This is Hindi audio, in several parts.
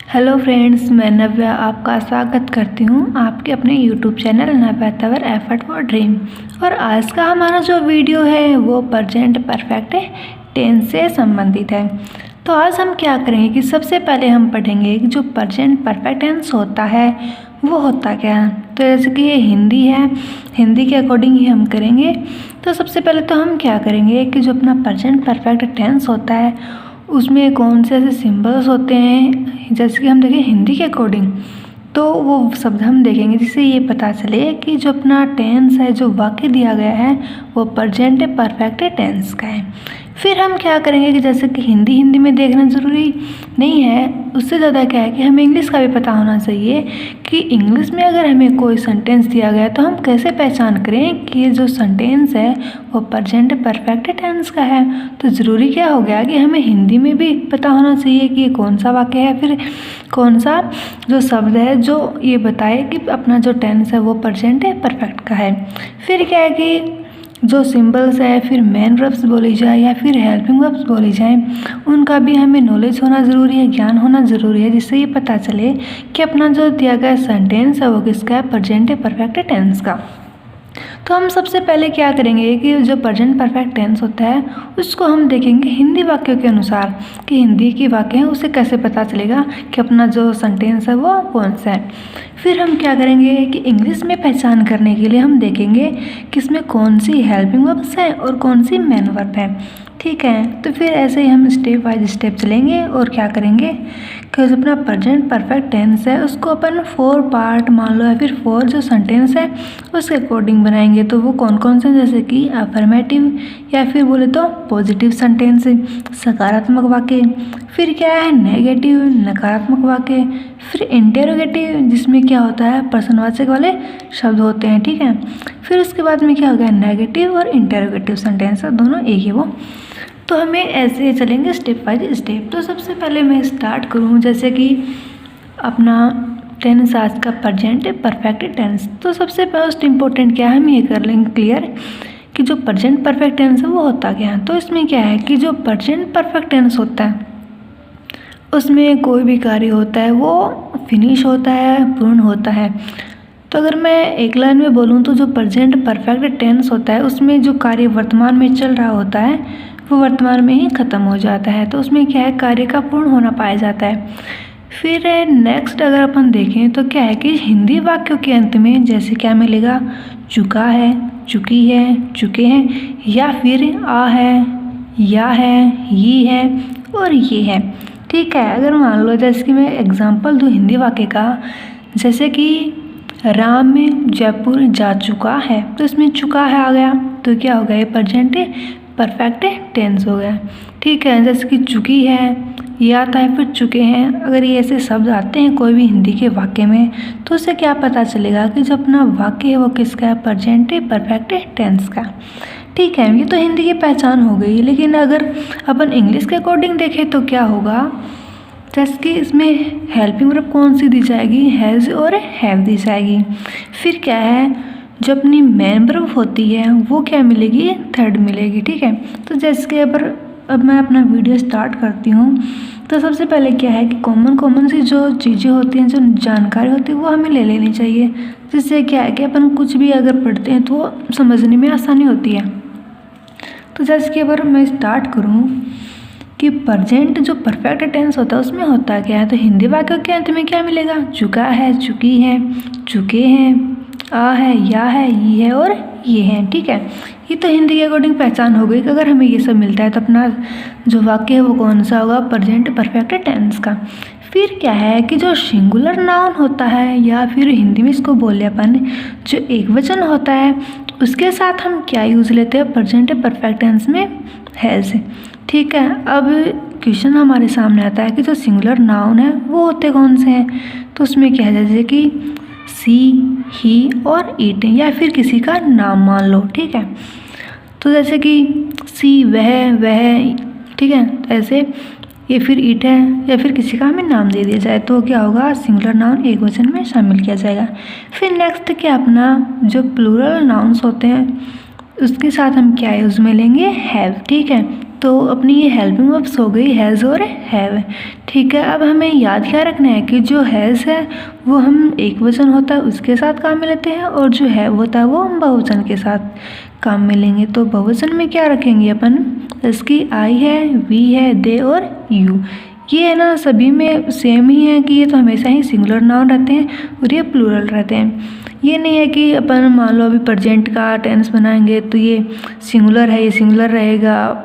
हेलो फ्रेंड्स, मैं नव्या आपका स्वागत करती हूँ आपके अपने YouTube channel Navya Tanwar effort for dream. और आज का हमारा जो वीडियो है वो प्रेजेंट परफेक्ट टेंस से संबंधित है। तो आज हम क्या करेंगे कि सबसे पहले हम पढ़ेंगे कि जो प्रेजेंट परफेक्ट टेंस होता है वो होता क्या है। तो जैसे कि ये हिंदी है, हिंदी के अकॉर्डिंग ही हम करेंगे। तो सबसे पहले तो हम क्या करेंगे कि जो अपना प्रेजेंट परफेक्ट टेंस होता है उसमें कौन से ऐसे सिंबल्स होते हैं, जैसे कि हम देखें हिंदी के अकॉर्डिंग तो वो शब्द हम देखेंगे जिससे ये पता चले कि जो अपना टेंस है, जो वाक्य दिया गया है वो प्रेजेंट परफेक्ट टेंस का है। फिर हम क्या करेंगे कि जैसे कि हिंदी में देखना ज़रूरी नहीं है, उससे ज़्यादा क्या है कि हमें इंग्लिश का भी पता होना चाहिए कि इंग्लिश में अगर हमें कोई सेंटेंस दिया गया तो हम कैसे पहचान करें कि ये जो सेंटेंस है वो प्रेजेंट परफेक्ट टेंस का है। तो ज़रूरी क्या हो गया कि हमें हिंदी में भी पता होना चाहिए कि ये कौन सा वाक्य है, फिर कौन सा जो शब्द है जो ये बताए कि अपना जो टेंस है वो प्रेजेंट परफेक्ट का है। फिर क्या है कि जो सिंबल्स है, फिर मेन वर्ब्स बोली जाए या फिर हेल्पिंग वर्ब्स बोली जाए, उनका भी हमें नॉलेज होना ज़रूरी है, ज्ञान होना ज़रूरी है, जिससे ये पता चले कि अपना जो दिया गया सेंटेंस है वो किसका है, प्रेजेंट परफेक्ट टेंस का। तो हम सबसे पहले क्या करेंगे कि जो प्रेजेंट परफेक्ट टेंस होता है उसको हम देखेंगे हिंदी वाक्यों के अनुसार कि हिंदी की वाक्य है उसे कैसे पता चलेगा कि अपना जो सेंटेंस है वो कौन सा है। फिर हम क्या करेंगे कि इंग्लिश में पहचान करने के लिए हम देखेंगे कि इसमें कौन सी हेल्पिंग वर्ब्स है और कौन सी मेन वर्ब है। ठीक है, तो फिर ऐसे ही हम स्टेप बाय स्टेप चलेंगे और क्या करेंगे कि जो अपना प्रेजेंट परफेक्ट टेंस है उसको अपन 4 पार्ट मान लो या फिर 4 जो सेंटेंस है उसके अकॉर्डिंग बनाएंगे। तो वो कौन कौन से, जैसे कि अफर्मेटिव या फिर बोले तो पॉजिटिव सेंटेंस, सकारात्मक वाक्य, फिर क्या है नेगेटिव नकारात्मक वाक्य, फिर इंटेरोगेटिव जिसमें क्या होता है प्रश्नवाचक वाले शब्द होते हैं। ठीक है, फिर उसके बाद में क्या हो गया नेगेटिव और इंटेरोगेटिव सेंटेंस, दोनों एक ही वो। तो हमें ऐसे चलेंगे स्टेप बाय स्टेप। तो सबसे पहले मैं स्टार्ट करूँ जैसे कि अपना टेंस आज का प्रेजेंट परफेक्ट टेंस। तो सबसे मोस्ट इम्पोर्टेंट क्या है, हम ये कर लेंगे क्लियर कि जो प्रेजेंट परफेक्ट टेंस है वो होता क्या है। तो इसमें क्या है कि जो प्रेजेंट परफेक्ट टेंस होता है उसमें कोई भी कार्य होता है वो फिनिश होता है, पूर्ण होता है। तो अगर मैं एक लाइन में बोलूँ तो जो प्रेजेंट परफेक्ट टेंस होता है उसमें जो कार्य वर्तमान में चल रहा होता है वो वर्तमान में ही ख़त्म हो जाता है। तो उसमें क्या है कार्य का पूर्ण होना पाया जाता है। फिर नेक्स्ट अगर अपन देखें तो क्या है कि हिंदी वाक्यों के अंत में जैसे क्या मिलेगा, चुका है, चुकी है, चुके हैं, या फिर आ है, या है, ये है और ये है। ठीक है, अगर मान लो जैसे कि मैं एग्जांपल दूँ हिंदी वाक्य का, जैसे कि राम में जयपुर जा चुका है, तो इसमें चुका है आ गया तो क्या हो गया, ये प्रेजेंट परफेक्ट टेंस हो गया। ठीक है, जैसे कि चुकी है, ये आता है, फिर चुके हैं, अगर ये ऐसे शब्द आते हैं कोई भी हिंदी के वाक्य में तो उससे क्या पता चलेगा कि जो अपना वाक्य है वो किसका है, प्रेजेंट परफेक्ट टेंस का। ठीक है, ये तो हिंदी की पहचान हो गई। लेकिन अगर अपन इंग्लिश के अकॉर्डिंग देखें तो क्या होगा, जैसे कि इसमें हेल्पिंग वर्ब कौन सी दी जाएगी, हैज़ और हैव दी जाएगी। फिर क्या है जो अपनी मेन वर्ब होती है वो क्या मिलेगी, थर्ड मिलेगी। ठीक है, तो जैसे कि अब मैं अपना वीडियो स्टार्ट करती हूँ तो सबसे पहले क्या है कि कॉमन सी जो चीज़ें होती हैं, जो जानकारी होती है वो हमें ले लेनी चाहिए, जिससे क्या है कि अपन कुछ भी अगर पढ़ते हैं तो समझने में आसानी होती है। तो जैसे कि अगर मैं स्टार्ट करूँ कि प्रेजेंट जो परफेक्ट टेंस होता है उसमें होता क्या है, तो हिंदी वाक्यों के अंत में क्या मिलेगा, चुका है, चुकी है, चुके हैं, आ है, या है, ये है और ये है। ठीक है, ये तो हिंदी के अकॉर्डिंग पहचान हो गई कि अगर हमें ये सब मिलता है तो अपना जो वाक्य है वो कौन सा होगा, प्रेजेंट परफेक्ट टेंस का। फिर क्या है कि जो सिंगुलर नाउन होता है या फिर हिंदी में इसको बोले अपन जो एक वचन होता है उसके साथ हम क्या यूज़ लेते हैं, प्रेजेंट परफेक्ट टेंस में हैज़। ठीक है, अब क्वेश्चन हमारे सामने आता है कि जो सिंगुलर नाउन है वो होते कौन से हैं। तो उसमें क्या है, जैसे कि सी, ही और इट, या फिर किसी का नाम मान लो। ठीक है, तो जैसे कि सी वह, ठीक है, ऐसे, या फिर इट है या फिर किसी का हमें नाम दे दिया जाए तो क्या होगा, सिंगुलर नाउन एक वचन में शामिल किया जाएगा। फिर नेक्स्ट क्या अपना जो प्लूरल नाउन्स होते हैं उसके साथ हम क्या यूज़ में लेंगे, हैव। ठीक है, तो अपनी ये हेल्पिंग वर्ब्स हो गई हैज़ और हैव। ठीक है, अब हमें याद क्या रखना है कि जो हैज़ है वो हम एक वचन होता है उसके साथ काम में लेते हैं, और जो हैव होता है वो हम बहुवचन के साथ काम में लेंगे। तो बहुवचन में क्या रखेंगे अपन, इसकी आई है, वी है, दे और यू। ये है ना सभी में सेम ही है कि ये तो हमेशा ही सिंगुलर नाउन रहते हैं और ये प्लूरल रहते हैं। ये नहीं है कि अपन मान लो अभी प्रेजेंट का टेंस बनाएंगे तो ये सिंगुलर है, ये सिंगुलर रहेगा,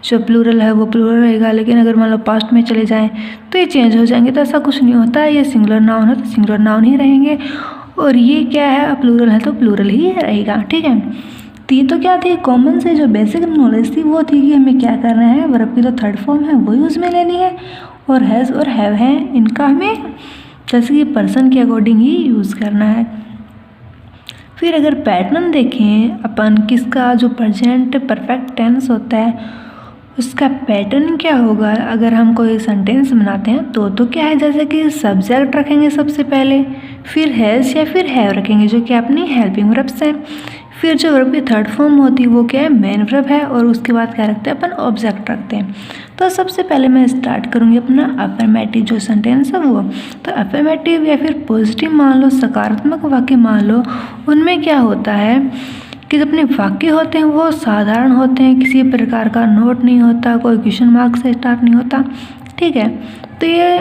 जो प्लूरल है वो प्लूरल रहेगा, लेकिन अगर मान लो पास्ट में चले जाएं तो ये चेंज हो जाएंगे। तो ऐसा कुछ नहीं होता है, ये सिंगुलर नाउन है तो सिंगुलर नाउन ही रहेंगे, और ये क्या है प्लूरल है तो प्लूरल ही रहेगा। ठीक है, तो ये तो क्या थी कॉमन से जो बेसिक नॉलेज थी वो थी कि हमें क्या करना है, वर्ब की जो थर्ड फॉर्म है वो यूज़ में लेनी है, और हैज़ और हैव है इनका हमें जैसे कि पर्सन के अकॉर्डिंग ही यूज़ करना है। फिर अगर पैटर्न देखें अपन किसका, जो प्रेजेंट परफेक्ट टेंस होता है उसका पैटर्न क्या होगा अगर हम कोई सेंटेंस बनाते हैं तो क्या है, जैसे कि सब्जेक्ट रखेंगे सबसे पहले, फिर हैज़ या फिर हैव रखेंगे जो कि अपनी हेल्पिंग वर्ब्स हैं, फिर जो वर्ब की थर्ड फॉर्म होती है वो क्या है, मेन वर्ब है, और उसके बाद क्या रखते हैं अपन, ऑब्जेक्ट रखते हैं। तो सबसे पहले मैं स्टार्ट करूँगी अपना अफर्मेटिव जो सेंटेंस है वो। तो अफर्मेटिव या फिर पॉजिटिव मान लो, सकारात्मक वाक्य मान लो, उनमें क्या होता है कि जो अपने वाक्य होते हैं वो साधारण होते हैं, किसी प्रकार का नोट नहीं होता, कोई क्वेश्चन मार्क से स्टार्ट नहीं होता। ठीक है, तो ये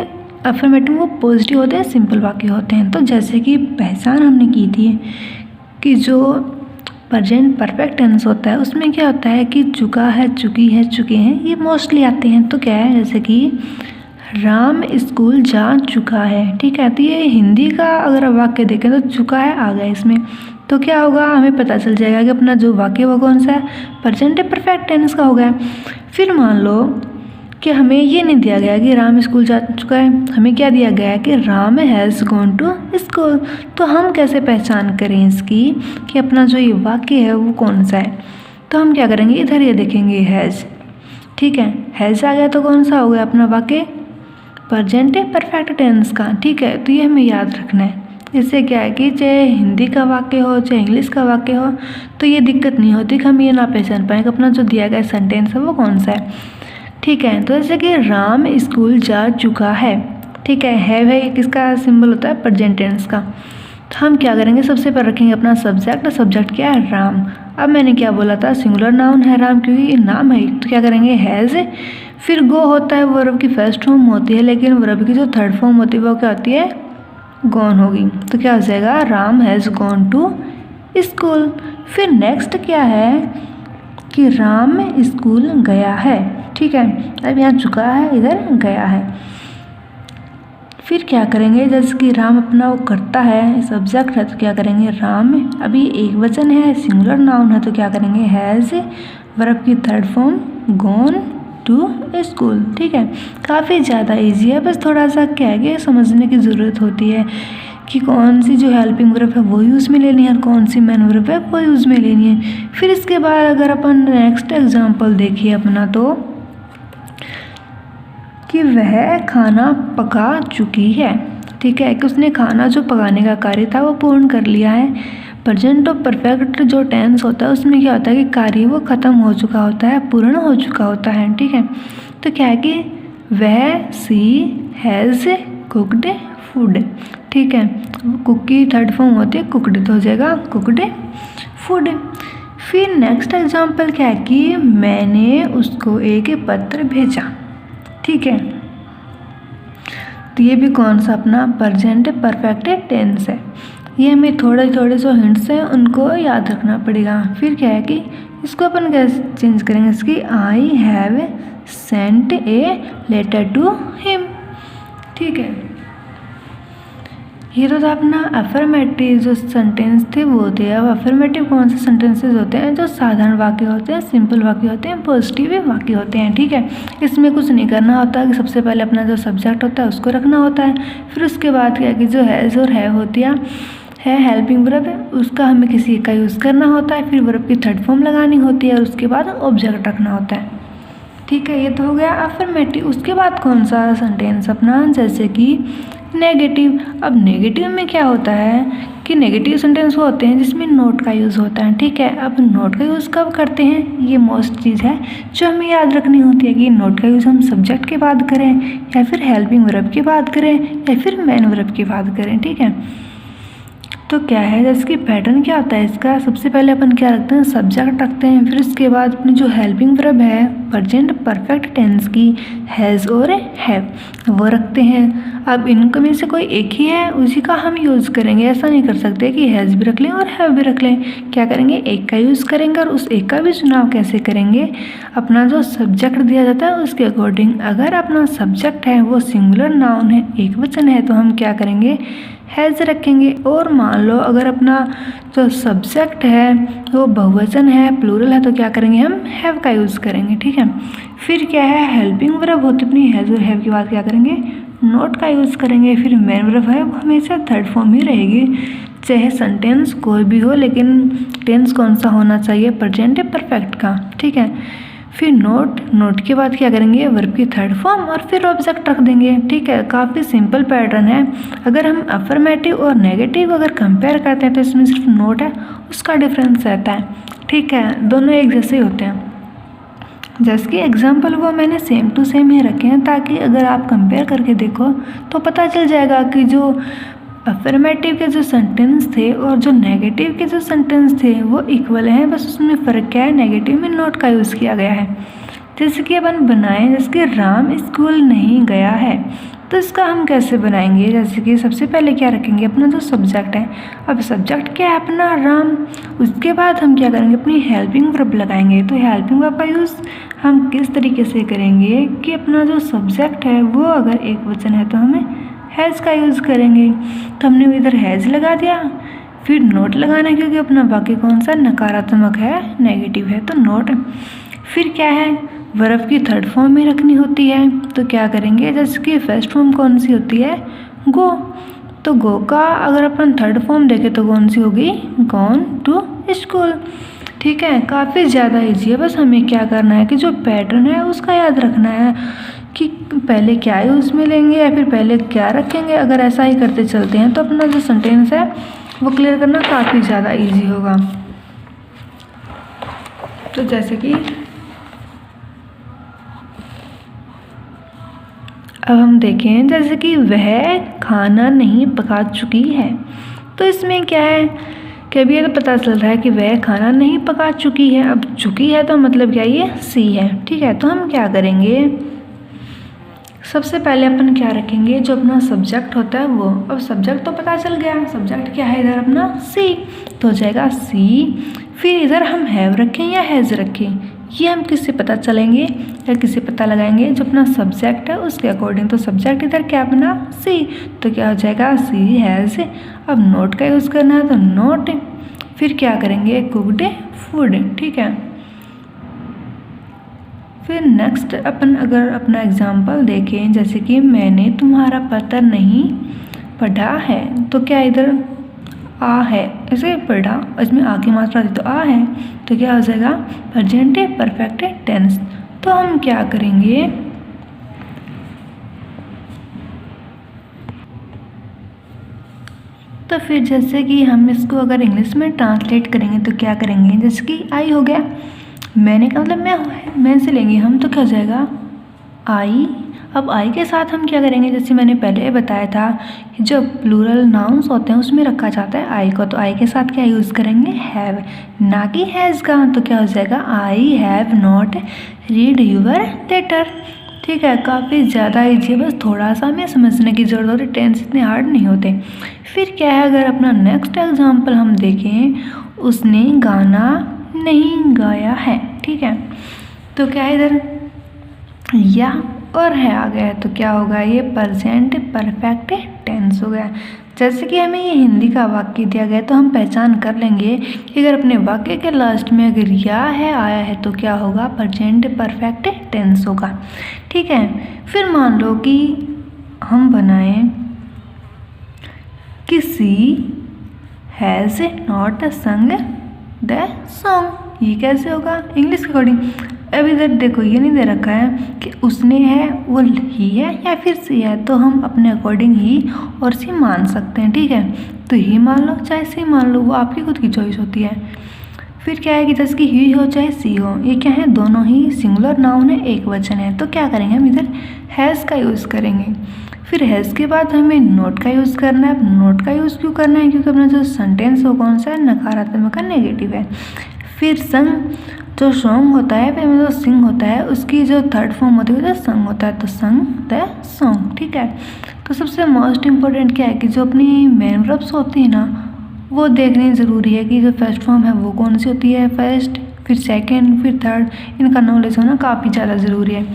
अफर्मेटिव वो पॉजिटिव होते हैं, सिंपल वाक्य होते हैं। तो जैसे कि पहचान हमने की थी कि जो प्रेजेंट परफेक्ट टेंस होता है उसमें क्या होता है कि चुका है, चुकी है, चुके हैं, ये मोस्टली आते हैं। तो क्या है, जैसे कि राम स्कूल जा चुका है। ठीक है, तो ये हिंदी का अगर वाक्य देखें तो चुका है आ गया इसमें, तो क्या होगा हमें पता चल जाएगा कि अपना जो वाक्य वो कौन सा है, प्रेजेंट परफेक्ट टेंस का हो गया। फिर मान लो कि हमें ये नहीं दिया गया कि राम स्कूल जा चुका है, हमें क्या दिया गया है कि Ram has gone to school. तो हम कैसे पहचान करें इसकी कि अपना जो ये वाक्य है वो कौन सा है, तो हम क्या करेंगे, इधर ये देखेंगे हैज़। ठीक है, हैज़ आ गया तो कौन सा हो गया अपना वाक्य, प्रेजेंट परफेक्ट टेंस का। ठीक है, तो ये हमें याद रखना है। इससे क्या है कि चाहे हिंदी का वाक्य हो चाहे इंग्लिश का वाक्य हो तो ये दिक्कत नहीं होती कि हम ये ना पहचान पाएँ कि अपना जो दिया गया सेंटेंस है वो कौन सा है। ठीक है, तो जैसे कि राम स्कूल जा चुका है। ठीक है, है किसका सिंबल होता है, प्रेजेंट टेंस का। तो हम क्या करेंगे, सबसे पहले रखेंगे अपना सब्जेक्ट, सब्जेक्ट क्या है, राम। अब मैंने क्या बोला था, सिंगुलर नाउन है राम क्योंकि ये नाम है, तो क्या करेंगे हैज़। फिर गो होता है, वर्ब की फर्स्ट फॉर्म होती है, लेकिन वर्ब की जो थर्ड फॉर्म होती है वो क्या होती है, गॉन होगी। तो क्या हो जाएगा, Ram has gone to school. फिर नेक्स्ट क्या है कि राम स्कूल गया है। ठीक है, अब यहाँ चुका है, इधर गया है। फिर क्या करेंगे, जैसे कि राम अपना वो करता है, सब्जेक्ट है तो क्या करेंगे, राम अभी एक वचन है, सिंगुलर नाउन है तो क्या करेंगे, हैज़, वर्ब की third form gone to school. ठीक है, काफ़ी ज़्यादा इजी है, बस थोड़ा सा क्या है कि समझने की ज़रूरत होती है कि कौन सी जो हेल्पिंग वर्ब है वो यूज़ में लेनी है और कौन सी मेन वर्ब है वो यूज़ में लेनी है। फिर इसके बाद अगर अपन नेक्स्ट एग्जांपल देखिए अपना, तो कि वह खाना पका चुकी है। ठीक है, कि उसने खाना जो पकाने का कार्य था वो पूर्ण कर लिया है। प्रेजेंट और परफेक्ट जो टेंस होता है उसमें क्या होता है कि कार्य वो ख़त्म हो चुका होता है, पूर्ण हो चुका होता है। ठीक है, तो क्या है कि वह सी हैज़ कुकड फूड। ठीक है, कुक की थर्ड फॉर्म होती है कुकड, तो हो जाएगा कुकड फूड। फिर नेक्स्ट एग्जांपल क्या है कि मैंने उसको एक पत्र भेजा। ठीक है, तो ये भी कौन सा अपना प्रेजेंट परफेक्ट टेंस है। ये हमें थोड़े थोड़े जो हिंट्स हैं उनको याद रखना पड़ेगा। फिर क्या है कि इसको अपन कैसे चेंज करेंगे, इसकी I have sent a letter to him. ठीक है, ये तो था अपना अफर्मेटिव जो सेंटेंस थे वो थे। अब अफर्मेटिव कौन से सेंटेंसेस होते हैं, जो साधारण वाक्य होते हैं, सिंपल वाक्य होते हैं, पॉजिटिव वाक्य होते हैं। ठीक है, इसमें कुछ नहीं करना होता कि सबसे पहले अपना जो सब्जेक्ट होता है उसको रखना होता है, फिर उसके बाद क्या कि जो हैज़ और हैव होती है हेल्पिंग वर्ब है उसका हमें किसी का यूज़ करना होता है, फिर वर्ब की थर्ड फॉर्म लगानी होती है और उसके बाद ऑब्जेक्ट रखना होता है। ठीक है, ये तो हो गया अफर्मेटिव। उसके बाद कौन सा सेंटेंस अपना, जैसे कि नेगेटिव। अब नेगेटिव में क्या होता है कि नेगेटिव सेंटेंस वो होते हैं जिसमें नोट का यूज़ होता है, ठीक है। अब नोट का यूज़ कब करते हैं, ये मोस्ट चीज़ है जो हमें याद रखनी होती है कि नोट का यूज़ हम सब्जेक्ट के बाद करें या फिर हेल्पिंग वर्ब के बाद करें या फिर मेन वर्ब के बाद करें, ठीक है। तो क्या है, जैसे कि पैटर्न क्या होता है इसका, सबसे पहले अपन क्या रखते हैं, सब्जेक्ट रखते हैं, फिर उसके बाद अपनी जो हेल्पिंग वर्ब है प्रेजेंट परफेक्ट टेंस की हैज़ और हैव वो रखते हैं। अब इनके में से कोई एक ही है उसी का हम यूज़ करेंगे, ऐसा नहीं कर सकते कि हैज़ भी रख लें और हैव भी रख लें। क्या करेंगे, एक का यूज़ करेंगे और उस एक का भी चुनाव कैसे करेंगे, अपना जो सब्जेक्ट दिया जाता है उसके अकॉर्डिंग। अगर अपना सब्जेक्ट है वो सिंगुलर नाउन है, एक वचन है, तो हम क्या करेंगे, हैज़ रखेंगे। और मान लो अगर अपना जो सब्जेक्ट है वो बहुवचन है, प्लूरल है, तो क्या करेंगे, हम हैव का यूज़ करेंगे, ठीक है। फिर क्या है, हेल्पिंग वर्ब होती अपनी हैज़ और हैव के बाद क्या करेंगे, नोट का यूज़ करेंगे। फिर मेन वर्ब है वो हमेशा थर्ड फॉर्म ही रहेगी, चाहे सेंटेंस कोई भी हो, लेकिन टेंस कौन सा होना चाहिए, प्रेजेंट परफेक्ट का, ठीक है। फिर नोट के बाद क्या करेंगे, वर्ब की थर्ड फॉर्म और फिर ऑब्जेक्ट रख देंगे, ठीक है। काफ़ी सिंपल पैटर्न है। अगर हम अफर्मेटिव और नेगेटिव अगर कंपेयर करते हैं तो इसमें सिर्फ नोट है उसका डिफरेंस रहता है, ठीक है, दोनों एक जैसे ही होते हैं। जैसे कि एग्जाम्पल वो मैंने सेम टू सेम ही रखे हैं ताकि अगर आप कंपेयर करके देखो तो पता चल जाएगा कि जो अफर्मेटिव के जो सेंटेंस थे और जो नेगेटिव के जो सेंटेंस थे वो इक्वल हैं, बस उसमें फ़र्क क्या है, नेगेटिव में नोट का यूज़ किया गया है। जैसे कि अपन बनाएं, जैसे कि राम स्कूल नहीं गया है, तो इसका हम कैसे बनाएंगे, जैसे कि सबसे पहले क्या रखेंगे, अपना जो सब्जेक्ट है। अब सब्जेक्ट क्या है, अपना राम, उसके बाद हम क्या करेंगे, अपनी हेल्पिंग वर्ब लगाएंगे। तो हेल्पिंग वर्ब का यूज़ हम किस तरीके से करेंगे कि अपना जो सब्जेक्ट है वो अगर एक वचन है तो हमें हैज़ का यूज़ करेंगे। तो हमने इधर हैज़ लगा दिया, फिर नोट लगाना क्योंकि अपना वाक्य कौन सा नकारात्मक है, नेगेटिव है, तो नोट। फिर क्या है, वर्ब की थर्ड फॉर्म में रखनी होती है, तो क्या करेंगे, जैसे कि फर्स्ट फॉर्म कौन सी होती है, गो, तो गो का अगर अपन थर्ड फॉर्म देखें तो कौन सी होगी, गॉन टू स्कूल, ठीक है। काफ़ी ज़्यादा ईजी है, बस हमें क्या करना है कि जो पैटर्न है उसका याद रखना है कि पहले क्या यूज़ में लेंगे या फिर पहले क्या रखेंगे। अगर ऐसा ही करते चलते हैं तो अपना जो सेंटेंस है वो क्लियर करना काफ़ी ज़्यादा इजी होगा। तो जैसे कि अब हम देखें, जैसे कि वह खाना नहीं पका चुकी है, तो इसमें क्या है कि अभी ये तो पता चल रहा है कि वह खाना नहीं पका चुकी है। अब चुकी है तो मतलब क्या, ये सी है, ठीक है। तो हम क्या करेंगे, सबसे पहले अपन क्या रखेंगे, जो अपना सब्जेक्ट होता है वो। अब सब्जेक्ट तो पता चल गया, सब्जेक्ट क्या है इधर अपना सी, तो हो जाएगा सी। फिर इधर हम हैव रखें या हैज़ रखें, ये हम किससे पता चलेंगे या किससे पता लगाएंगे, जो अपना सब्जेक्ट है उसके अकॉर्डिंग। तो सब्जेक्ट इधर क्या अपना सी, तो क्या हो जाएगा सी हैज़। अब नोट का यूज़ करना है तो नोट, फिर क्या करेंगे, कुक्ड फूड, ठीक है। फिर नेक्स्ट अपन अगर अपना एग्जाम्पल देखें, जैसे कि मैंने तुम्हारा पत्र नहीं पढ़ा है, तो क्या इधर आ है, ऐसे पढ़ा, इसमें आ की मात्रा दी तो आ है, तो क्या हो जाएगा, प्रेजेंट परफेक्ट टेंस। तो हम क्या करेंगे, तो फिर जैसे कि हम इसको अगर इंग्लिश में ट्रांसलेट करेंगे तो क्या करेंगे, जैसे कि आई हो गया, मैंने का मतलब मैं से लेंगे हम, तो क्या हो जाएगा आई। अब आई के साथ हम क्या करेंगे, जैसे मैंने पहले बताया था कि जो प्लूरल नाउन्स होते हैं उसमें रखा जाता है आई को, तो आई के साथ क्या यूज़ करेंगे, हैव, ना कि हैज़ का। तो क्या हो जाएगा, I have not read your letter, ठीक है। काफ़ी ज़्यादा ईजी है, बस थोड़ा सा हमें समझने की ज़रूरत होती है, टेंस इतने हार्ड नहीं होते। फिर क्या है, अगर अपना नेक्स्ट एग्जाम्पल हम देखें, उसने गाना नहीं गाया है, ठीक है। तो क्या है इधर या और है आ गया है, तो क्या होगा, ये प्रेजेंट परफेक्ट टेंस हो गया। जैसे कि हमें ये हिंदी का वाक्य दिया गया तो हम पहचान कर लेंगे कि अगर अपने वाक्य के लास्ट में अगर या है आया है तो क्या होगा, प्रेजेंट परफेक्ट टेंस होगा, ठीक है। फिर मान लो कि हम बनाएं कि she has not sung the song, ये कैसे होगा, इंग्लिश के अकॉर्डिंग अब इधर देखो ये नहीं दे रखा है कि उसने है वो ही है या फिर सी है, तो हम अपने अकॉर्डिंग ही और सी मान सकते हैं। ठीक है, तो ही मान लो चाहे सी मान लो, वो आपकी खुद की चॉइस होती है। फिर क्या है कि जैसे कि ही हो चाहे सी हो, ये क्या है, दोनों ही सिंगुलर नाउन है, एक वचन है। तो क्या करेंगे हम इधर हैज़ का यूज़ करेंगे। फिर हैज़ के बाद हमें नोट का यूज़ करना है। अब नोट का यूज़ क्यों करना है, क्योंकि अपना जो सेंटेंस वो कौन सा है, नकारात्मक का नेगेटिव है। फिर संग जो सॉन्ग होता है, फिर जो सिंग होता है, उसकी जो थर्ड फॉर्म होती है तो संग होता है, तो संग द सॉन्ग। ठीक है, तो सबसे मोस्ट इम्पोर्टेंट क्या है कि जो अपनी मेन वर्ब्स होती है ना, वो देखनी ज़रूरी है कि जो फर्स्ट फॉर्म है वो कौन सी होती है, फर्स्ट, फिर सेकंड, फिर थर्ड, इनका नॉलेज होना काफ़ी ज़्यादा ज़रूरी है।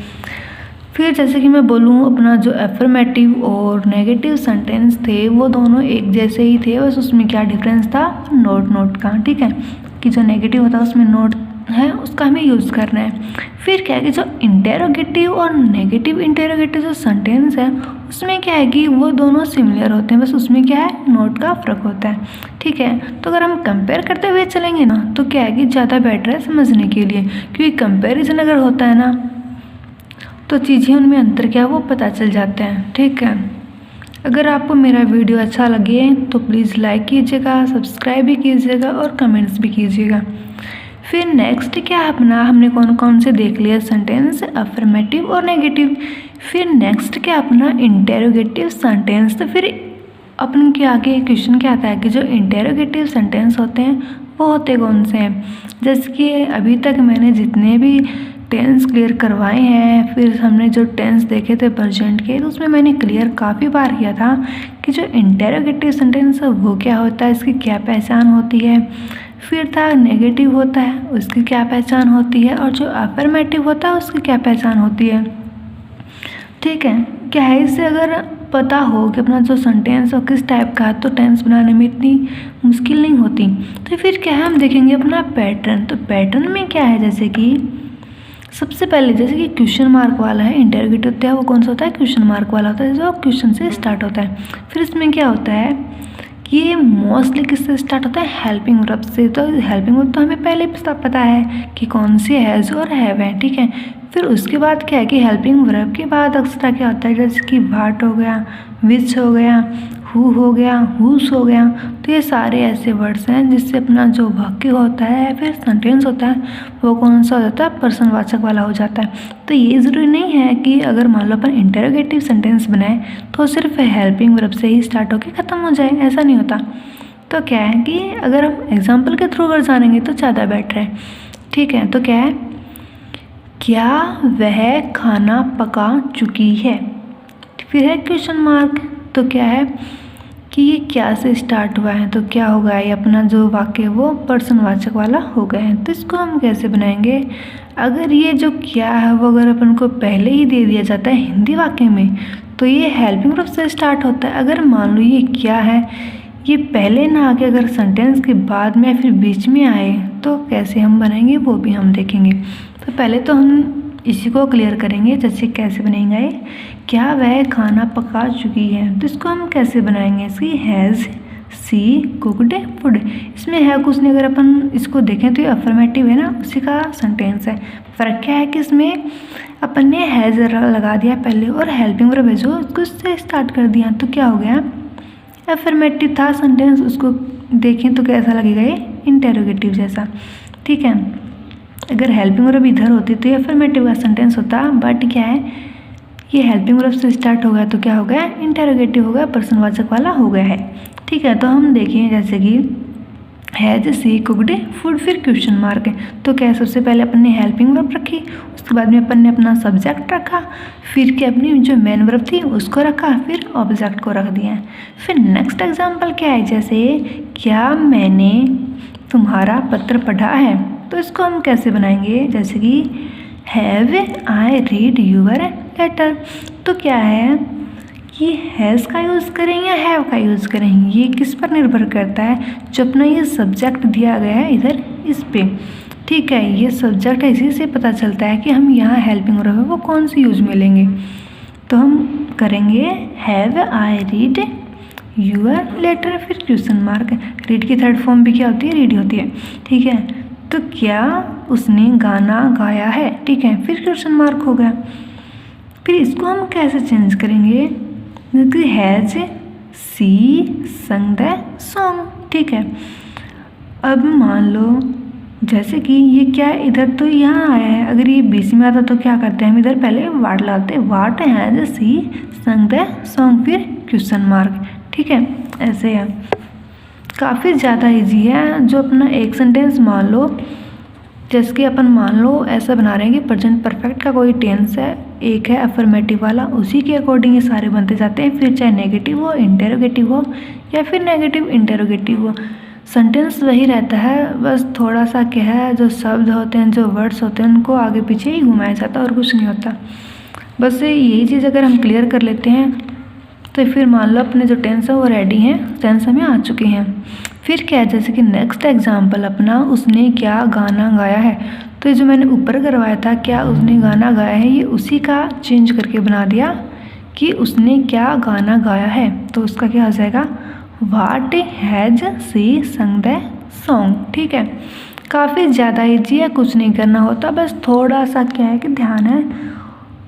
फिर जैसे कि मैं बोलूँ, अपना जो एफर्मेटिव और नेगेटिव सेंटेंस थे वो दोनों एक जैसे ही थे, बस उसमें क्या डिफरेंस था, नोट का। ठीक है, कि जो नेगेटिव होता है उसमें नोट है, उसका हमें यूज़ करना है। फिर क्या है कि जो इंटेरोगेटिव और नेगेटिव इंटेरोगेटिव जो सेंटेंस है उसमें क्या है कि वो दोनों सिमिलर होते हैं, बस उसमें क्या है, नोट का फ़र्क होता है। ठीक है, तो अगर हम कंपेयर करते हुए चलेंगे ना, तो क्या है कि ज़्यादा बेटर है समझने के लिए, क्योंकि कंपेरिजन अगर होता है ना तो चीज़ें उनमें अंतर क्या है वो पता चल जाते हैं। ठीक है, अगर आपको मेरा वीडियो अच्छा लगे तो प्लीज़ लाइक कीजिएगा, सब्सक्राइब भी कीजिएगा और कमेंट्स भी कीजिएगा। फिर नेक्स्ट क्या है अपना, हमने कौन कौन से देख लिया सेंटेंस, अफर्मेटिव और नेगेटिव। फिर नेक्स्ट क्या अपना, इंटेरोगेटिव सेंटेंस। तो फिर अपन के आगे क्वेश्चन क्या आता है कि जो इंटेरोगेटिव सेंटेंस होते हैं वो होते कौन से हैं। जैसे कि अभी तक मैंने जितने भी टेंस क्लियर करवाए हैं, फिर हमने जो टेंस देखे थे प्रेजेंट के, तो उसमें मैंने क्लियर काफ़ी बार किया था कि जो इंटेरोगेटिव सेंटेंस है वो क्या होता है, इसकी क्या पहचान होती है। फिर था नेगेटिव होता है, उसकी क्या पहचान होती है, और जो अफर्मेटिव होता है उसकी क्या पहचान होती है। ठीक है, क्या है, इससे अगर पता हो कि अपना जो सेंटेंस और किस टाइप का है तो टेंस बनाने में इतनी मुश्किल नहीं होती। तो फिर क्या है, हम देखेंगे अपना पैटर्न। तो पैटर्न में क्या है, जैसे कि सबसे पहले जैसे कि क्वेश्चन मार्क वाला है, इंटेरोगेटिव होता है वो कौन सा होता है, क्वेश्चन मार्क वाला होता है, जो क्वेश्चन से स्टार्ट होता है। फिर इसमें क्या होता है कि ये मोस्टली किससे स्टार्ट होता है, हेल्पिंग वर्ब से। तो हेल्पिंग वर्ब तो हमें पहले पता है कि कौन से हैज़ और हैव है। ठीक है, फिर उसके बाद क्या है कि हेल्पिंग वर्ब के बाद अक्सर क्या होता है, जैसे कि व्हाट हो गया, विच हो गया, हु हो गया, हुस हो गया। तो ये सारे ऐसे वर्ड्स हैं जिससे अपना जो वाक्य होता है फिर सेंटेंस होता है वो कौन सा हो जाता है, पर्सनवाचक वाला हो जाता है। तो ये ज़रूरी नहीं है कि अगर मान लो अपन इंटेरोगेटिव सेंटेंस बनाए तो सिर्फ हेल्पिंग वर्ब से ही स्टार्ट होकर ख़त्म हो जाए, ऐसा नहीं होता। तो क्या है कि अगर हम एग्जाम्पल के थ्रू अगर जानेंगे तो ज़्यादा बेटर है। ठीक है, तो क्या है, क्या वह खाना पका चुकी है। फिर है क्वेश्चन मार्क। तो क्या है कि ये क्या से स्टार्ट हुआ है, तो क्या होगा, ये अपना जो वाक्य वो पर्सनवाचक वाला हो गया है। तो इसको हम कैसे बनाएंगे, अगर ये जो क्या है वो अगर अपन को पहले ही दे दिया जाता है हिंदी वाक्य में तो ये हेल्पिंग वर्ब से स्टार्ट होता है। अगर मान लो ये क्या है ये पहले ना आके अगर सेंटेंस के बाद में या फिर बीच में आए तो कैसे हम बनाएंगे वो भी हम देखेंगे। तो पहले तो हम इसी को क्लियर करेंगे, जैसे कैसे बनेगा ये, क्या वह खाना पका चुकी है। तो इसको हम कैसे बनाएंगे, इसकी हैज़ सी कुकड फूड। इसमें है कुछ नहीं, अगर अपन इसको देखें तो ये अफर्मेटिव है ना, उसी का सेंटेंस है। फ़र्क क्या है कि इसमें अपन ने हैज़ लगा दिया पहले और हेल्पिंग वर्ब है जो उसको से स्टार्ट कर दिया। तो क्या हो गया, अफर्मेटिव था सेंटेंस, उसको देखें तो कैसा लगेगा, ये इंटेरोगेटिव जैसा। ठीक है, अगर हेल्पिंग वर्ब इधर होती तो ये अफर्मेटिव का सेंटेंस होता, बट क्या है ये हेल्पिंग वर्ब से स्टार्ट हो गया तो क्या हो गया, इंटेरोगेटिव हो गया, पर्सनवाचक वाला हो गया है। ठीक है, तो हम देखें जैसे कि हैज़ सी कुकड फूड, फिर क्वेश्चन मार्क है। तो क्या सबसे पहले अपन ने हेल्पिंग वर्ब रखी, उसके बाद में अपन ने अपना सब्जेक्ट रखा, फिर क्या अपनी जो मेन वर्ब थी उसको रखा, फिर ऑब्जेक्ट को रख दिया। फिर नेक्स्ट एग्जांपल क्या है, जैसे क्या मैंने तुम्हारा पत्र पढ़ा है। तो इसको हम कैसे बनाएंगे, जैसे कि have I read your letter. तो क्या है कि हैज़ का यूज़ करें या हैव का यूज़ करें, ये किस पर निर्भर करता है, जो अपना ये सब्जेक्ट दिया गया है इधर इस पे। ठीक है, ये सब्जेक्ट है, इसी से पता चलता है कि हम यहाँ हेल्पिंग वर्ब है वो कौन सी यूज़ में लेंगे। तो हम करेंगे have I read your letter, फिर क्वेश्चन मार्क। रीड की थर्ड फॉर्म भी क्या होती है, रीड होती है। ठीक है, तो क्या उसने गाना गाया है, ठीक है, फिर क्वेश्चन मार्क हो गया। फिर इसको हम कैसे चेंज करेंगे, हैज सी संग द सॉन्ग, ठीक है। अब मान लो जैसे कि ये क्या इधर तो यहाँ आया है, अगर ये बीच में आता तो क्या करते हैं हम इधर पहले वाट लाते, वाट हैज सी संग द सॉन्ग, फिर क्वेश्चन मार्क, ठीक है। ऐसे है, काफ़ी ज़्यादा इजी है। जो अपना एक सेंटेंस मान लो, जैसे कि अपन मान लो ऐसा बना रहे हैं कि प्रेजेंट परफेक्ट का कोई टेंस है, एक है अफर्मेटिव वाला, उसी के अकॉर्डिंग ये सारे बनते जाते हैं। फिर चाहे नेगेटिव हो, इंटेरोगेटिव हो या फिर नेगेटिव इंटेरोगेटिव हो, सेंटेंस वही रहता है, बस थोड़ा सा क्या है, जो शब्द होते हैं, जो वर्ड्स होते हैं, उनको आगे पीछे ही घुमाया जाता है और कुछ नहीं होता। बस यही चीज़ अगर हम क्लियर कर लेते हैं तो फिर मान लो अपने जो टेंस है वो रेडी हैं, टेंस हमें आ चुके हैं। फिर क्या है, जैसे कि नेक्स्ट एग्जाम्पल अपना, उसने क्या गाना गाया है, तो ये जो मैंने ऊपर करवाया था क्या उसने गाना गाया है, ये उसी का चेंज करके बना दिया कि उसने क्या गाना गाया है। तो उसका क्या हो जाएगा, वाट हैज सी संग द सॉन्ग, ठीक है। काफ़ी ज़्यादा ईजी है, कुछ नहीं करना होता, बस थोड़ा सा क्या है कि ध्यान है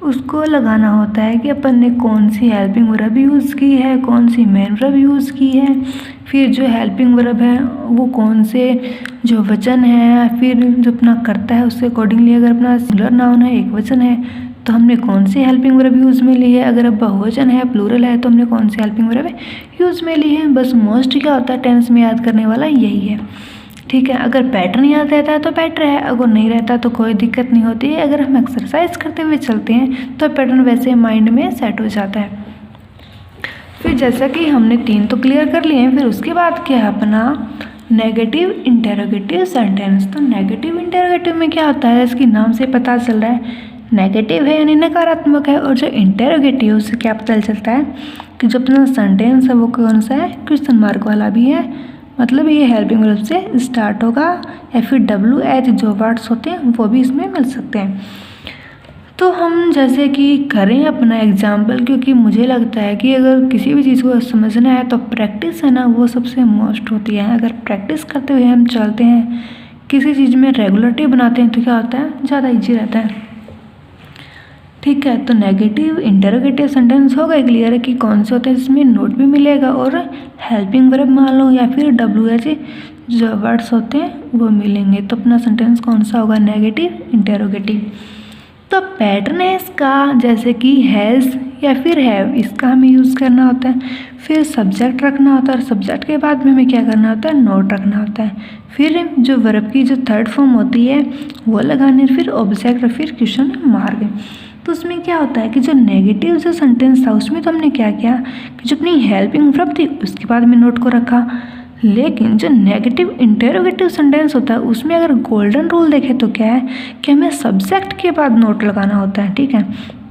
उसको लगाना होता है कि अपन ने कौन सी हेल्पिंग वर्ब यूज़ की है, कौन सी मेन वर्ब यूज़ की है, फिर जो हेल्पिंग वर्ब है वो कौन से जो वचन है, फिर जो अपना करता है उसके अकॉर्डिंगली, अगर अपना सिंगुलर नाउन है, एक वचन है, तो हमने कौन सी हेल्पिंग वर्ब यूज़ में ली है, अगर अब बहुवचन है, प्लूरल है, तो हमने कौन सी हेल्पिंग वर्ब यूज़ में ली है। बस मोस्ट क्या होता है टेंस में याद करने वाला यही है, ठीक है। अगर पैटर्न याद रहता है तो बेटर है, अगर नहीं रहता तो कोई दिक्कत नहीं होती है। अगर हम एक्सरसाइज करते हुए चलते हैं तो पैटर्न वैसे माइंड में सेट हो जाता है। फिर जैसा कि हमने 3 तो क्लियर कर लिए हैं, फिर उसके बाद क्या है अपना नेगेटिव इंटेरोगेटिव सेंटेंस। तो नेगेटिव इंटेरोगेटिव में क्या होता है, इसके नाम से पता चल रहा है नेगेटिव है यानी नकारात्मक है, और जो इंटेरोगेटिव उससे क्या पता चलता है कि जो अपना सेंटेंस है वो कौन सा है, क्वेश्चन मार्क वाला भी है, मतलब ये हेल्पिंग वर्ब से स्टार्ट होगा, या फिर WH जो वर्ड्स होते हैं वो भी इसमें मिल सकते हैं। तो हम जैसे कि करें अपना एग्जाम्पल, क्योंकि मुझे लगता है कि अगर किसी भी चीज़ को समझना है तो प्रैक्टिस है ना वो सबसे मोस्ट होती है। अगर प्रैक्टिस करते हुए हम चलते हैं, किसी चीज़ में रेगुलरिटी बनाते हैं, तो क्या होता है, ज़्यादा ईजी रहता है, ठीक है। तो नेगेटिव इंटेरोगेटिव सेंटेंस हो गए क्लियर है कि कौन से होते हैं, जिसमें नोट भी मिलेगा और हेल्पिंग वर्ब मान लो या फिर WH जो वर्ड्स होते हैं वो मिलेंगे। तो अपना सेंटेंस कौन सा होगा, नेगेटिव इंटेरोगेटिव। तो पैटर्न है इसका, जैसे कि हैज़ या फिर हैव, इसका हमें यूज़ करना होता है। फिर सब्जेक्ट रखना होता है, और सब्जेक्ट के बाद में हमें क्या करना होता है, नोट रखना होता है। फिर जो वर्ब की जो थर्ड फॉर्म होती है वो लगाने, फिर ऑब्जेक्ट और फिर क्वेश्चन मार्क। तो उसमें क्या होता है कि जो नेगेटिव जो सेंटेंस था उसमें तो हमने क्या किया कि जो अपनी हेल्पिंग वर्ब थी उसके बाद में नोट को रखा, लेकिन जो नेगेटिव इंटेरोगेटिव सेंटेंस होता है उसमें अगर गोल्डन रूल देखें तो क्या है कि हमें सब्जेक्ट के बाद नोट लगाना होता है, ठीक है।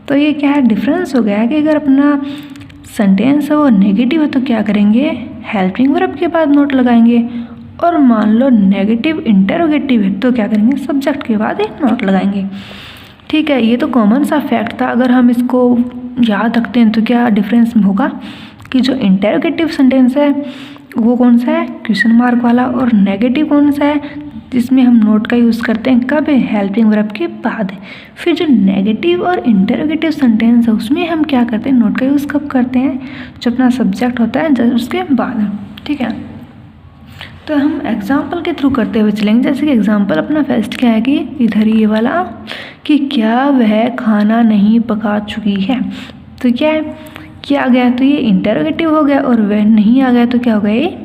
तो ये क्या है, डिफरेंस हो गया है कि अगर अपना सेंटेंस है वो नेगेटिव है तो क्या करेंगे, हेल्पिंग वर्ब के बाद नोट लगाएंगे, और मान लो नेगेटिव इंटेरोगेटिव है तो क्या करेंगे, सब्जेक्ट के बाद एक नोट लगाएंगे, ठीक है। ये तो कॉमन सा फैक्ट था, अगर हम इसको याद रखते हैं तो क्या डिफरेंस होगा कि जो इंटेरोगेटिव सेंटेंस है वो कौन सा है, क्वेश्चन मार्क वाला, और नेगेटिव कौन सा है जिसमें हम नोट का यूज़ करते हैं, कब है, हेल्पिंग वर्ब के बाद। फिर जो नेगेटिव और इंटेरोगेटिव सेंटेंस है उसमें हम क्या करते हैं, नोट का यूज़ कब करते हैं, जो अपना सब्जेक्ट होता है जब उसके बाद, ठीक है। तो हम एग्जाम्पल के थ्रू करते हुए चलेंगे। जैसे कि एग्जाम्पल अपना फर्स्ट क्या है कि इधर ये वाला कि क्या वह खाना नहीं पका चुकी है, तो क्या है, क्या आ गया, तो ये इंटेरोगेटिव हो गया, और वह नहीं आ गया तो क्या हो गया, ये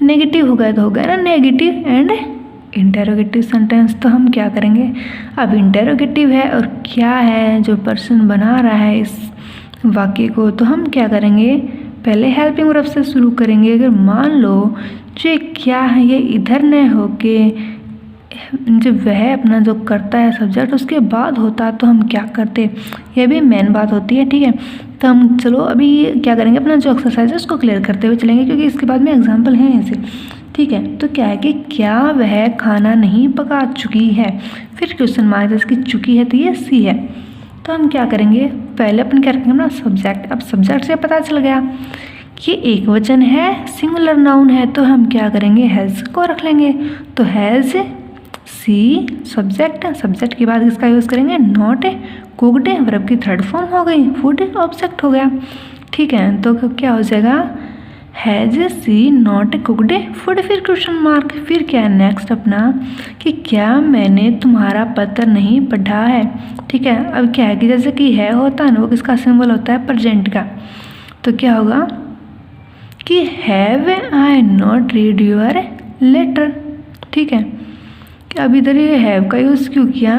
नेगेटिव हो गया, तो हो गया ना नेगेटिव एंड इंटेरोगेटिव सेंटेंस। तो हम क्या करेंगे, अब इंटेरोगेटिव है और क्या है जो पर्सन बना रहा है इस वाक्य को, तो हम क्या करेंगे, पहले हेल्पिंग वर्ब से शुरू करेंगे। अगर मान लो जो क्या है ये इधर न होके जब वह अपना जो करता है सब्जेक्ट उसके बाद होता तो हम क्या करते, यह भी मेन बात होती है, ठीक है। तो हम चलो अभी क्या करेंगे, अपना जो एक्सरसाइज है उसको क्लियर करते हुए चलेंगे, क्योंकि इसके बाद में एग्जाम्पल हैं ऐसे, ठीक है। तो क्या है कि क्या वह खाना नहीं पका चुकी है, फिर क्वेश्चन मार्क, जैसे कि चुकी है तो ये सी है, तो हम क्या करेंगे, पहले अपन क्या रखेंगे अपना सब्जेक्ट। अब सब्जेक्ट से पता चल गया कि एक वचन है, सिंगुलर नाउन है, तो हम क्या करेंगे, हैज़ को रख लेंगे। तो हैज़ सी सब्जेक्ट, सब्जेक्ट के बाद किसका यूज़ करेंगे, नॉट कुकड, वर्ब की थर्ड फॉर्म हो गई, फूड ऑब्जेक्ट हो गया। ठीक है, तो क्या हो जाएगा, has she not cooked food, फिर क्वेश्चन मार्क, फिर क्या है नेक्स्ट अपना कि क्या मैंने तुम्हारा पत्र नहीं पढ़ा है। ठीक है, अब क्या है कि जैसे कि है होता है ना, वो किसका सिंबल होता है, प्रेजेंट का। तो क्या होगा कि have I not read your letter. ठीक है, कि अब इधर ये हैव का यूज़ क्यों किया,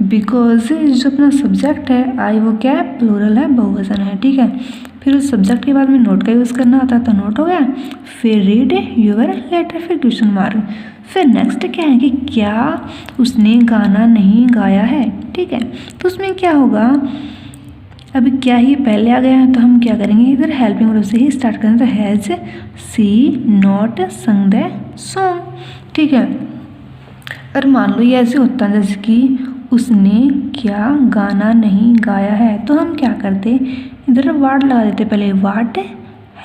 बिकॉज जो अपना सब्जेक्ट है आई वो क्या है, प्लूरल है, बहुवचन है। ठीक है, फिर उस सब्जेक्ट के बाद में नोट का यूज़ करना होता है, तो नोट हो गया, फिर रीड योर लेटर, फिर क्वेश्चन मार्क। फिर नेक्स्ट क्या है कि क्या उसने गाना नहीं गाया है। ठीक है, तो उसमें क्या होगा, अभी क्या ही पहले आ गया है, तो हम क्या करेंगे, इधर हेल्पिंग वर्ब से ही स्टार्ट करेंगे। तो has she not sung the song. ठीक है, और मान लो ये ऐसे होता है जैसे कि उसने क्या गाना नहीं गाया है, तो हम क्या करते, इधर वाट लगा देते पहले, what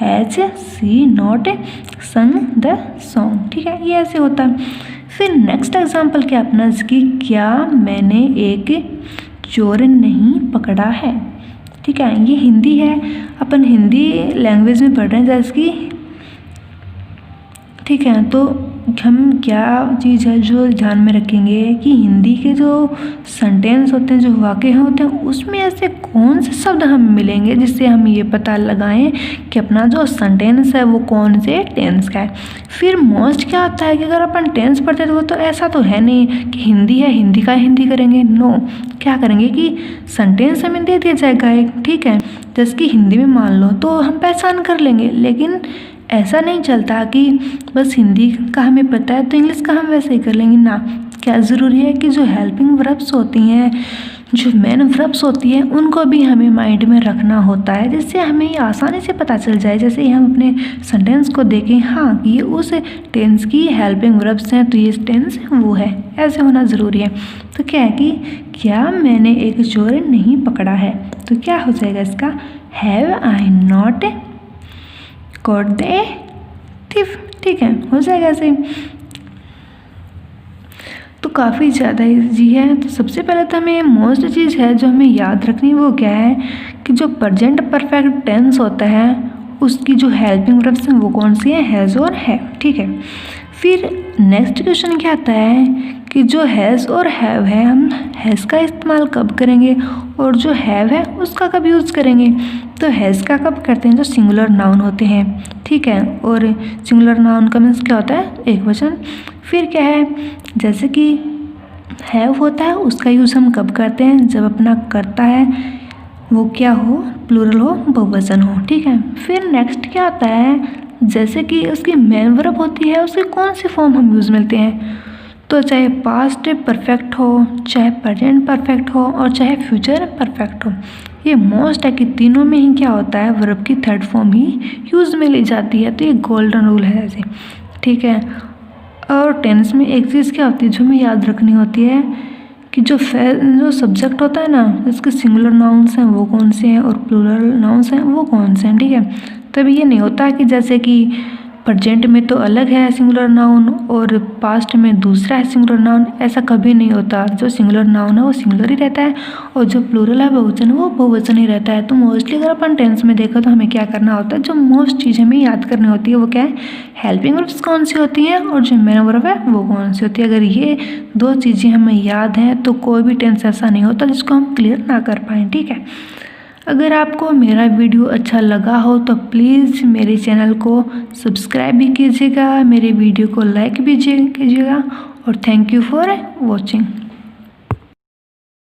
has she not sung the song. ठीक है, ये ऐसे होता है। फिर नेक्स्ट एग्जांपल क्या अपना, कि क्या मैंने एक चोर नहीं पकड़ा है। ठीक है, ये हिंदी है, अपन हिंदी लैंग्वेज में पढ़ रहे हैं जैसे कि। ठीक है, तो हम क्या चीज़ है जो ध्यान में रखेंगे कि हिंदी के जो सेंटेंस होते हैं, जो वाक्य होते हैं, उसमें ऐसे कौन से शब्द हमें मिलेंगे जिससे हम ये पता लगाएं कि अपना जो सेंटेंस है वो कौन से टेंस का है। फिर मोस्ट क्या होता है कि अगर अपन टेंस पढ़ते हैं तो वो तो ऐसा तो है नहीं कि हिंदी है, हिंदी का हिंदी करेंगे, नो। क्या करेंगे कि सेंटेंस हमें दे दिया जाएगा एक। ठीक है, जैसे कि हिंदी में मान लो तो हम पहचान कर लेंगे, लेकिन ऐसा नहीं चलता कि बस हिंदी का हमें पता है तो इंग्लिश का हम वैसे ही कर लेंगे ना। क्या ज़रूरी है कि जो हेल्पिंग वर्ब्स होती हैं, जो मेन वर्ब्स होती हैं, उनको भी हमें माइंड में रखना होता है, जिससे हमें ये आसानी से पता चल जाए। जैसे ही हम अपने सेंटेंस को देखें, हाँ ये उस टेंस की हेल्पिंग वर्ब्स हैं, तो ये टेंस वो है, ऐसे होना ज़रूरी है। तो क्या है कि क्या मैंने एक चोर नहीं पकड़ा है, तो क्या हो जाएगा इसका, have I not caught the thief. ठीक है, हो जाएगा ऐसे। तो काफ़ी ज़्यादा ईजी है। तो सबसे पहले तो हमें मोस्ट चीज़ है जो हमें याद रखनी, वो क्या है कि जो प्रेजेंट परफेक्ट टेंस होता है उसकी जो हेल्पिंग वर्ब्स हैं वो कौन सी है, हैज़ और है। ठीक है, फिर नेक्स्ट क्वेश्चन क्या आता है कि जो हैज़ और हैव है, हम हैज़ का इस्तेमाल कब करेंगे और जो हैव है उसका कब यूज़ करेंगे। तो हैज़ का कब करते हैं, जो सिंगुलर नाउन होते हैं। ठीक है, और सिंगुलर नाउन का मीन्स क्या होता है, एक वचन। फिर क्या है, जैसे कि हैव होता है उसका यूज़ हम कब करते हैं, जब अपना करता है वो क्या हो, प्लूरल हो, बहुवचन हो। ठीक है, फिर नेक्स्ट क्या आता है, जैसे कि उसकी मेन वर्ब होती है, उसके कौन से फॉर्म हम यूज़ मिलते हैं। तो चाहे पास्ट परफेक्ट हो, चाहे प्रेजेंट परफेक्ट हो, और चाहे फ्यूचर परफेक्ट हो, ये मोस्ट है कि तीनों में ही क्या होता है, वर्ब की थर्ड फॉर्म ही यूज़ में ली जाती है। तो ये गोल्डन रूल है ऐसे। ठीक है, और टेंस में एक चीज़ क्या होती है जो हमें याद रखनी होती है कि जो सब्जेक्ट होता है ना, जिसके सिंगुलर नाउन्स हैं वो कौन से हैं और प्लूरल नाउन्स हैं वो कौन से हैं। ठीक है, तभी ये नहीं होता कि जैसे कि प्रेजेंट में तो अलग है सिंगुलर नाउन और पास्ट में दूसरा है सिंगुलर नाउन, ऐसा कभी नहीं होता। जो सिंगुलर नाउन है वो सिंगुलर ही रहता है और जो प्लूरल है बहुवचन वो बहुवचन ही रहता है। तो मोस्टली अगर अपन टेंस में देखो तो हमें क्या करना होता है, जो मोस्ट चीज़ हमें याद करनी होती है वो क्या है, हेल्पिंग वर्ब्स कौन सी होती हैं और जो मेन वर्ब है वो कौन सी होती है। अगर ये दो चीज़ें हमें याद हैं तो कोई भी टेंस ऐसा नहीं होता जिसको हम क्लियर ना कर पाएँ। ठीक है, अगर आपको मेरा वीडियो अच्छा लगा हो तो प्लीज़ मेरे चैनल को सब्सक्राइब भी कीजिएगा, मेरे वीडियो को लाइक भी कीजिएगा और थैंक यू फॉर वॉचिंग।